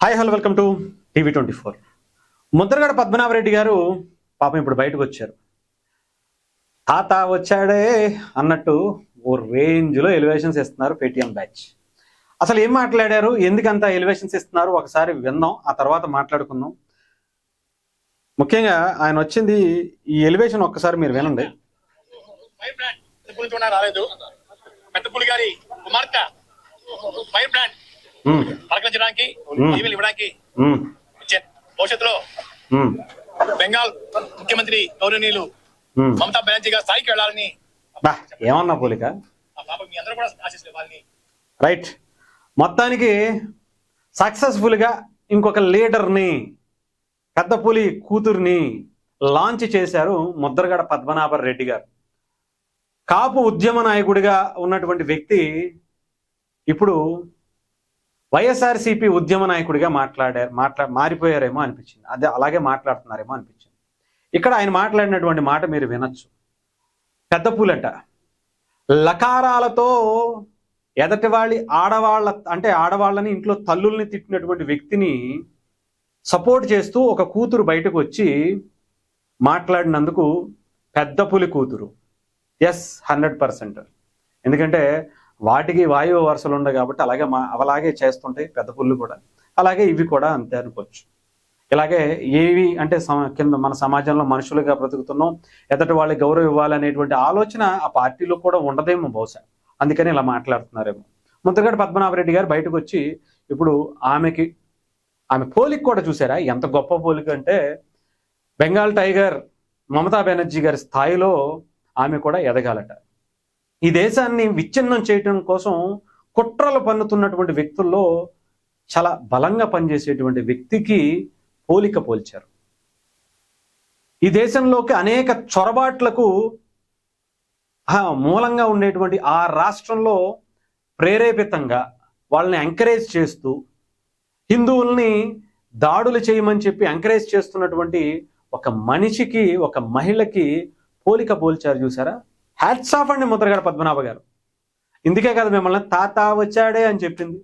Hi hello welcome to టీవీ24. ముద్రగడ పద్మనాభరెడ్డి గారు పాపం ఇప్పుడు బయటకు వచ్చారు. తాత వచ్చాడే అన్నట్టు ఓ రేంజ్లో ఎలివేషన్స్ ఇస్తున్నారు పేటీఎం బ్యాచ్. అసలు ఏం మాట్లాడారు, ఎందుకంత ఎలివేషన్స్ ఇస్తున్నారు ఒకసారి విందాం, ఆ తర్వాత మాట్లాడుకుందాం. ముఖ్యంగా ఆయన వచ్చింది ఈ ఎలివేషన్ ఒక్కసారి మీరు వినండి. పలకరించడానికి ఇవ్వడానికి భవిష్యత్తులో బెంగాల్ ముఖ్యమంత్రి గౌరవనీయులు మమతా బెనర్జీ గారి స్థాయికి వెళ్ళాలని ఏమన్నా పోలిక మీ అందరూ కూడా ఆశిస్తున్నారు వాళ్ళని. రైట్, మొత్తానికి సక్సెస్ఫుల్ గా ఇంకొక లీడర్ని, పెద్ద పులి కూతుర్ని లాంచ్ చేశారు ముద్రగడ పద్మనాభరెడ్డి గారు. కాపు ఉద్యమ నాయకుడిగా ఉన్నటువంటి వ్యక్తి ఇప్పుడు వైఎస్ఆర్సీపీ ఉద్యమ నాయకుడిగా మారిపోయారేమో అనిపించింది. అదే అలాగే మాట్లాడుతున్నారేమో అనిపించింది. ఇక్కడ ఆయన మాట్లాడినటువంటి మాట మీరు వినొచ్చు. పెద్ద పూలంట లకారాలతో ఎదటి ఆడవాళ్ళని ఇంట్లో తల్లుల్ని తిట్టినటువంటి వ్యక్తిని సపోర్ట్ చేస్తూ ఒక కూతురు బయటకు వచ్చి మాట్లాడినందుకు పెద్ద పులి కూతురు. ఎస్, 100%. ఎందుకంటే వాటికి వాయువు వరుసలు ఉండవు కాబట్టి అలాగే చేస్తుంటాయి పెద్ద పుల్లు కూడా, అలాగే ఇవి కూడా అంతే అనుకోవచ్చు. ఇలాగే ఏవి అంటే కింద మన సమాజంలో మనుషులుగా బ్రతుకుతున్నాం, ఎదటి వాళ్ళకి గౌరవం ఇవ్వాలనేటువంటి ఆలోచన ఆ పార్టీలో కూడా ఉండదేమో బహుశా, అందుకని ఇలా మాట్లాడుతున్నారేమో. ముద్రగడ పద్మనాభరెడ్డి గారు బయటకు వచ్చి ఇప్పుడు ఆమె పోలిక కూడా చూసారా ఎంత గొప్ప పోలిక అంటే, బెంగాల్ టైగర్ మమతా బెనర్జీ గారి స్థాయిలో ఆమె కూడా ఎదగాలట. ఈ దేశాన్ని విచ్ఛిన్నం చేయటం కోసం కుట్రలు పన్నుతున్నటువంటి వ్యక్తుల్లో చాలా బలంగా పనిచేసేటువంటి వ్యక్తికి పోల్చారు. ఈ దేశంలోకి అనేక చొరబాట్లకు మూలంగా ఉండేటువంటి ఆ రాష్ట్రంలో ప్రేరేపితంగా వాళ్ళని ఎంకరేజ్ చేస్తూ హిందువుల్ని దాడులు చేయమని చెప్పి ఎంకరేజ్ చేస్తున్నటువంటి ఒక మనిషికి, ఒక మహిళకి పోల్చారు చూసారా. హ్యాట్స్ ఆఫ్ అండి ముద్రగడ పద్మనాభ గారు. ఇందుకే కదా మిమ్మల్ని తాత వచ్చాడే అని చెప్పింది,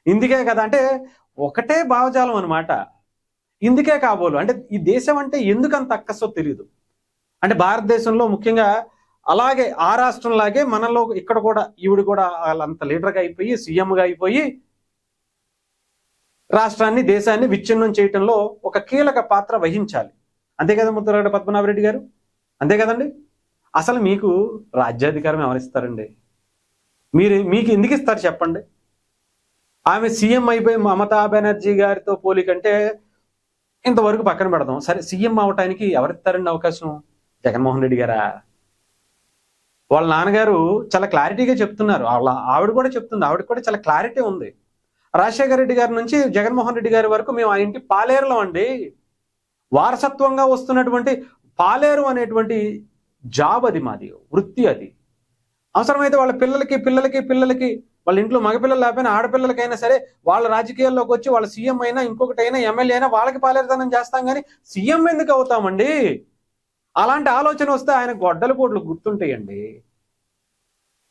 ఇందుకే కదా అంటే ఒకటే భావజాలం అనమాట. ఇందుకే కాబోలు అంటే ఈ దేశం అంటే ఎందుకంత అక్కసో తెలియదు. అంటే భారతదేశంలో ముఖ్యంగా అలాగే ఆ రాష్ట్రంలాగే మనలో ఇక్కడ కూడా ఈవిడ కూడా అంత లీడర్గా అయిపోయి సీఎంగా అయిపోయి రాష్ట్రాన్ని, దేశాన్ని విచ్ఛిన్నం చేయటంలో ఒక కీలక పాత్ర వహించాలి. అంతే కదా ముద్రగడ పద్మనాభరెడ్డి గారు, అంతే కదండి. అసలు మీకు రాజ్యాధికారం ఎవరిస్తారండి? మీకు ఎందుకు ఇస్తారు చెప్పండి? ఆమె సీఎం అయిపోయి మమతా బెనర్జీ గారితో పోలికంటే ఇంతవరకు పక్కన పెడదాం. సరే, సీఎం అవటానికి ఎవరిస్తారండి అవకాశం? జగన్మోహన్ రెడ్డి గారా? వాళ్ళ నాన్నగారు చాలా క్లారిటీగా చెప్తున్నారు, ఆవిడ కూడా చెప్తుంది, ఆవిడకి కూడా చాలా క్లారిటీ ఉంది. రాజశేఖర రెడ్డి గారి నుంచి జగన్మోహన్ రెడ్డి గారి వరకు మేము ఆ ఇంటి పాలేరులో అండి. వారసత్వంగా వస్తున్నటువంటి పాలేరు అనేటువంటి జాబ్ అది, మాది వృత్తి అది. అవసరమైతే వాళ్ళ పిల్లలకి వాళ్ళ ఇంట్లో మగపిల్లలు లేకపోయినా ఆడపిల్లలకైనా సరే వాళ్ళ రాజకీయాల్లోకి వచ్చి వాళ్ళ సీఎం అయినా ఇంకొకటి అయినా ఎమ్మెల్యే అయినా వాళ్ళకి పాలేరుతనం చేస్తాం, కానీ సీఎం ఎందుకు అవుతామండి? అలాంటి ఆలోచన వస్తే ఆయన గొడ్డల పోట్లు గుర్తుంటాయండి.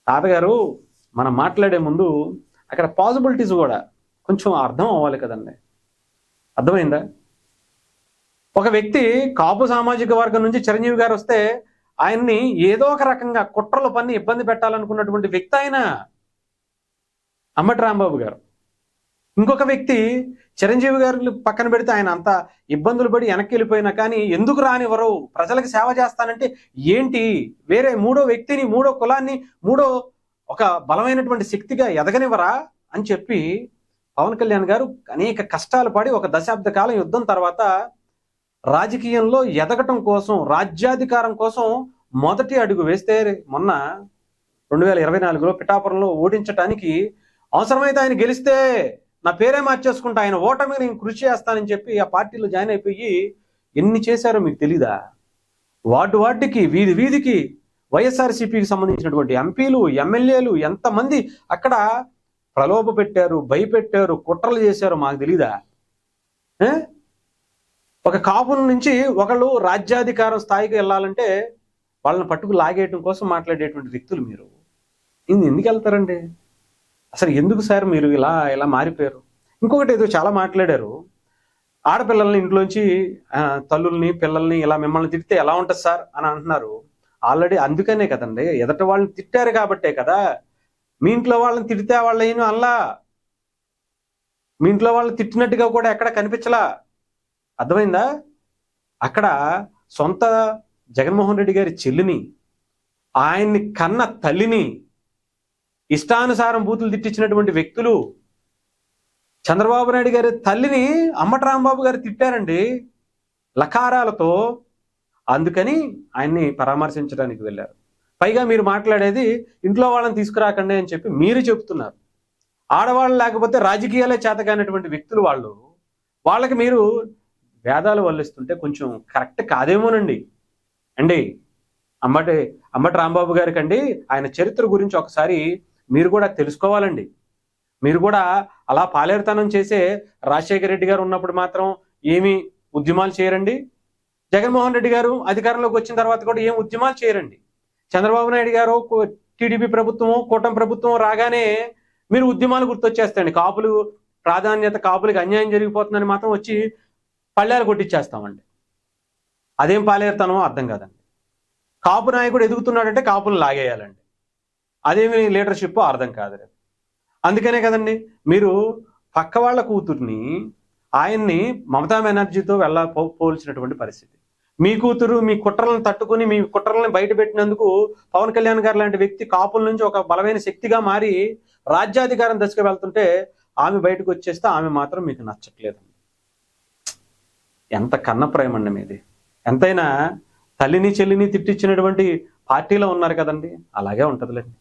తాతగారు మనం మాట్లాడే ముందు అక్కడ పాసిబిలిటీస్ కూడా కొంచెం అర్థం అవ్వాలి కదండి. అర్థమైందా? ఒక వ్యక్తి కాపు సామాజిక వర్గం నుంచి చిరంజీవి గారు వస్తే ఆయన్ని ఏదో ఒక రకంగా కుట్రలు పన్ని ఇబ్బంది పెట్టాలనుకున్నటువంటి వ్యక్తి ఆయన అంబటి రాంబాబు గారు. ఇంకొక వ్యక్తి చిరంజీవి గారు పక్కన పెడితే ఆయన అంత ఇబ్బందులు పడి వెనక్కి వెళ్ళిపోయినా కానీ ఎందుకు రానివ్వరు, ప్రజలకు సేవ చేస్తానంటే ఏంటి, వేరే మూడో వ్యక్తిని, మూడో కులాన్ని, మూడో ఒక బలమైనటువంటి శక్తిగా ఎదగనివ్వరా అని చెప్పి పవన్ కళ్యాణ్ గారు అనేక కష్టాలు పడి ఒక దశాబ్ద కాలం యుద్ధం తర్వాత రాజకీయంలో ఎదగటం కోసం, రాజ్యాధికారం కోసం మొదటి అడుగు వేస్తే మొన్న 2024లో పిఠాపురంలో ఓడించడానికి అవసరమైతే ఆయన గెలిస్తే నా పేరే మార్చేసుకుంటా, ఆయన ఓటమికి నేను కృషి చేస్తానని చెప్పి ఆ పార్టీలో జాయిన్ అయిపోయి ఎన్ని చేశారో మీకు తెలీదా? వార్డుకి, వీధికి వైఎస్ఆర్సీపీకి సంబంధించినటువంటి ఎంపీలు, ఎమ్మెల్యేలు ఎంతమంది అక్కడ ప్రలోభ పెట్టారు, భయపెట్టారు, కుట్రలు చేశారు మాకు తెలీదా? ఒక కాపుల నుంచి ఒకళ్ళు రాజ్యాధికారం స్థాయికి వెళ్ళాలంటే వాళ్ళని పట్టుకు లాగేయటం కోసం మాట్లాడేటువంటి వ్యక్తులు మీరు ఎందుకు వెళ్తారండి? అసలు ఎందుకు సార్ మీరు ఇలా మారిపోయారు? ఇంకొకటి ఏదో చాలా మాట్లాడారు. ఆడపిల్లల్ని ఇంట్లోంచి తల్లుల్ని పిల్లల్ని ఇలా మిమ్మల్ని తిడితే ఎలా ఉంటుంది సార్ అని అంటున్నారు. ఆల్రెడీ అందుకనే కదండి, ఎదట వాళ్ళని తిట్టారు కాబట్టే కదా. మీ ఇంట్లో వాళ్ళని తిడితే వాళ్ళ ఏమీ అల్లా, మీ ఇంట్లో వాళ్ళని తిట్టినట్టుగా కూడా ఎక్కడ కనిపించలా. అర్థమైందా? అక్కడ సొంత జగన్మోహన్ రెడ్డి గారి చెల్లిని, ఆయన్ని కన్న తల్లిని ఇష్టానుసారం బూతులు తిట్టించినటువంటి వ్యక్తులు చంద్రబాబు నాయుడు గారి తల్లిని అంబటి రాంబాబు గారు తిట్టారండి లకారాలతో. అందుకని ఆయన్ని పరామర్శించడానికి వెళ్ళారు. పైగా మీరు మాట్లాడేది ఇంట్లో వాళ్ళని తీసుకురాకండి అని చెప్పి మీరు చెప్తున్నారు. ఆడవాళ్ళు లేకపోతే రాజకీయాలే చేతగానటువంటి వ్యక్తులు వాళ్ళు, వాళ్ళకి మీరు వేదాలు వల్లిస్తుంటే కొంచెం కరెక్ట్ కాదేమోనండి. అండి అంబటి రాంబాబు గారికి అండి, ఆయన చరిత్ర గురించి ఒకసారి మీరు కూడా తెలుసుకోవాలండి. మీరు కూడా అలా పాలేరుతనం చేసే రాజశేఖర రెడ్డి గారు ఉన్నప్పుడు మాత్రం ఏమి ఉద్యమాలు చేయరండి. జగన్మోహన్ రెడ్డి గారు అధికారంలోకి వచ్చిన తర్వాత కూడా ఏం ఉద్యమాలు చేయరండి. చంద్రబాబు నాయుడు గారు టీడీపీ ప్రభుత్వము కూటమి ప్రభుత్వం రాగానే మీరు ఉద్యమాలు గుర్తొచ్చేస్తాయండి. కాపులు ప్రాధాన్యత, కాపులకి అన్యాయం జరిగిపోతుందని మాత్రం వచ్చి పళ్ళాలు కొట్టించేస్తామండి. అదేం పాలేరుతనమో అర్థం కాదండి. కాపు నాయకుడు ఎదుగుతున్నాడంటే కాపులు లాగేయాలండి. అదేమి లీడర్షిప్ అర్థం కాదు. అందుకనే కదండి మీరు పక్క వాళ్ళ కూతుర్ని, ఆయన్ని మమతా బెనర్జీతో పోల్చినటువంటి పరిస్థితి. మీ కూతురు మీ కుట్రలను తట్టుకుని మీ కుట్రలను బయట పెట్టినందుకు పవన్ కళ్యాణ్ గారు లాంటి వ్యక్తి కాపుల నుంచి ఒక బలమైన శక్తిగా మారి రాజ్యాధికారం దశకు వెళ్తుంటే ఆమె బయటకు వచ్చేస్తే ఆమె మాత్రం మీకు నచ్చట్లేదండి. ఎంత కన్న ప్రేమ అండి మీది. ఎంతైనా తల్లిని చెల్లిని తిట్టించినటువంటి పార్టీలో ఉన్నారు కదండి, అలాగే ఉంటుందిలేండి.